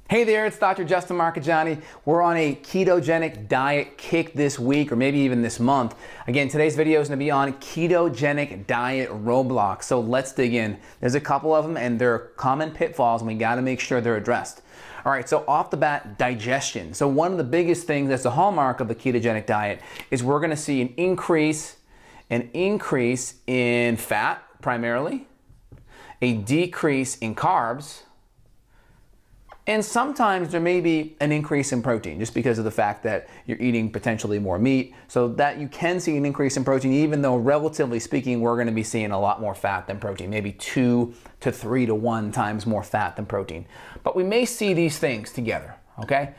Hey there, it's Dr. Justin Marchegiani. We're on a ketogenic diet kick this week, or maybe even this month. Again, today's video is going to be on ketogenic diet roadblocks. So let's dig in. There's a couple of them, and they're common pitfalls, and we got to make sure they're addressed. All right, so off the bat, digestion. So one of the biggest things that's a hallmark of the ketogenic diet is we're going to see an increase in fat, primarily, a decrease in carbs, and sometimes there may be an increase in protein just because of the fact that you're eating potentially more meat, so that you can see an increase in protein, even though relatively speaking, we're going to be seeing a lot more fat than protein, maybe 2 to 3 to 1 times more fat than protein. But we may see these things together, okay?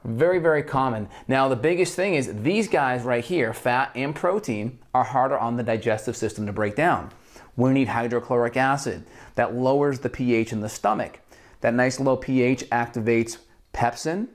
Very, very common. Now, the biggest thing is these guys right here, fat and protein, are harder on the digestive system to break down. We need hydrochloric acid. That lowers the pH in the stomach. That nice low pH activates pepsin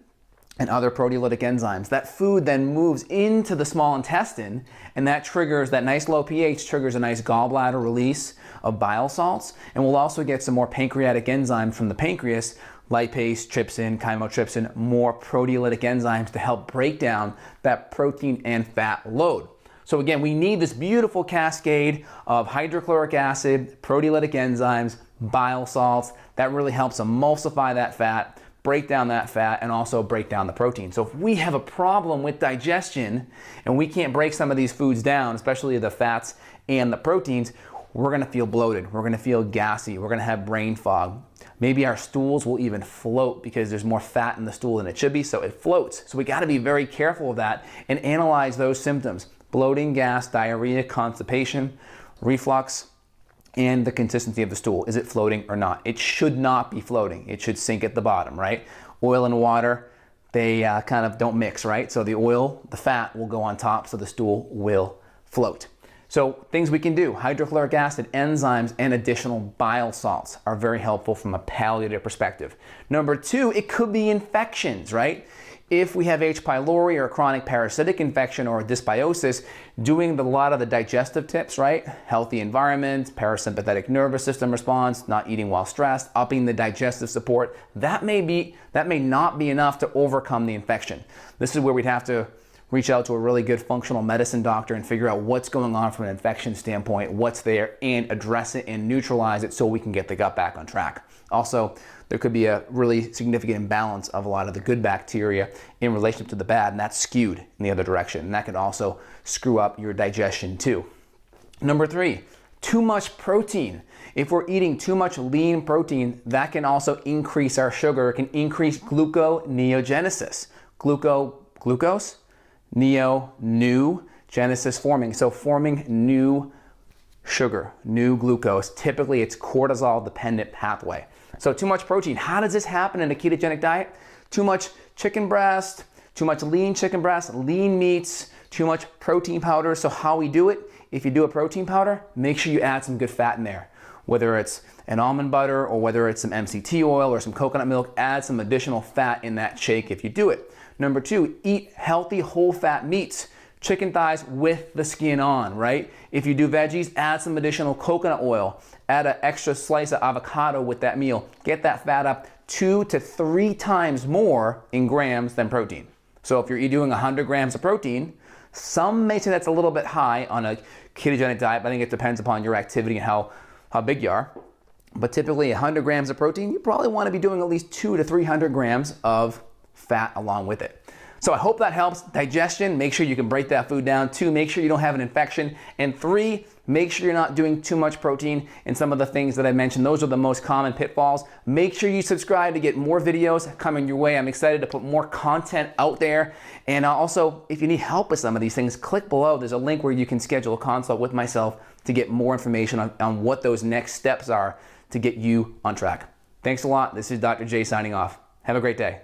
and other proteolytic enzymes. That food then moves into the small intestine, and that triggers, that nice low pH triggers a nice gallbladder release of bile salts, and we'll also get some more pancreatic enzymes from the pancreas, lipase, trypsin, chymotrypsin, more proteolytic enzymes to help break down that protein and fat load. So again, we need this beautiful cascade of hydrochloric acid, proteolytic enzymes, bile salts. That really helps emulsify that fat, break down that fat, and also break down the protein. So if we have a problem with digestion and we can't break some of these foods down, especially the fats and the proteins, we're gonna feel bloated, we're gonna feel gassy, we're gonna have brain fog. Maybe our stools will even float because there's more fat in the stool than it should be, so it floats. So we gotta be very careful of that and analyze those symptoms: bloating, gas, diarrhea, constipation, reflux, and the consistency of the stool. Is it floating or not? It should not be floating. It should sink at the bottom, right? Oil and water, they kind of don't mix, right? So the oil, the fat will go on top, so the stool will float. So things we can do: hydrochloric acid, enzymes, and additional bile salts are very helpful from a palliative perspective. Number 2, it could be infections, right? If we have H. pylori or a chronic parasitic infection or dysbiosis, doing a lot of the digestive tips, right? Healthy environment, parasympathetic nervous system response, not eating while stressed, upping the digestive support, that may not be enough to overcome the infection. This is where we'd have to reach out to a really good functional medicine doctor and figure out what's going on from an infection standpoint, what's there, and address it and neutralize it so we can get the gut back on track. Also, there could be a really significant imbalance of a lot of the good bacteria in relationship to the bad, and that's skewed in the other direction. And that could also screw up your digestion too. Number 3, too much protein. If we're eating too much lean protein, that can also increase our sugar. It can increase gluconeogenesis. Glucose, new, genesis, forming. So forming new sugar, new glucose. Typically, it's cortisol-dependent pathway. So too much protein. How does this happen in a ketogenic diet? Too much chicken breast, too much lean chicken breast, lean meats, too much protein powder. So how we do it: if you do a protein powder, make sure you add some good fat in there. Whether it's an almond butter or whether it's some MCT oil or some coconut milk, add some additional fat in that shake if you do it. Number 2, eat healthy whole fat meats. Chicken thighs with the skin on, right? If you do veggies, add some additional coconut oil. Add an extra slice of avocado with that meal. Get that fat up 2 to 3 times more in grams than protein. So if you're doing 100 grams of protein, some may say that's a little bit high on a ketogenic diet, but I think it depends upon your activity and how big you are. But typically 100 grams of protein, you probably want to be doing at least 200 to 300 grams of fat along with it. So I hope that helps. Digestion, make sure you can break that food down. 2, make sure you don't have an infection. And 3, make sure you're not doing too much protein. And some of the things that I mentioned, those are the most common pitfalls. Make sure you subscribe to get more videos coming your way. I'm excited to put more content out there. And also, if you need help with some of these things, click below. There's a link where you can schedule a consult with myself to get more information on what those next steps are to get you on track. Thanks a lot. This is Dr. J signing off. Have a great day.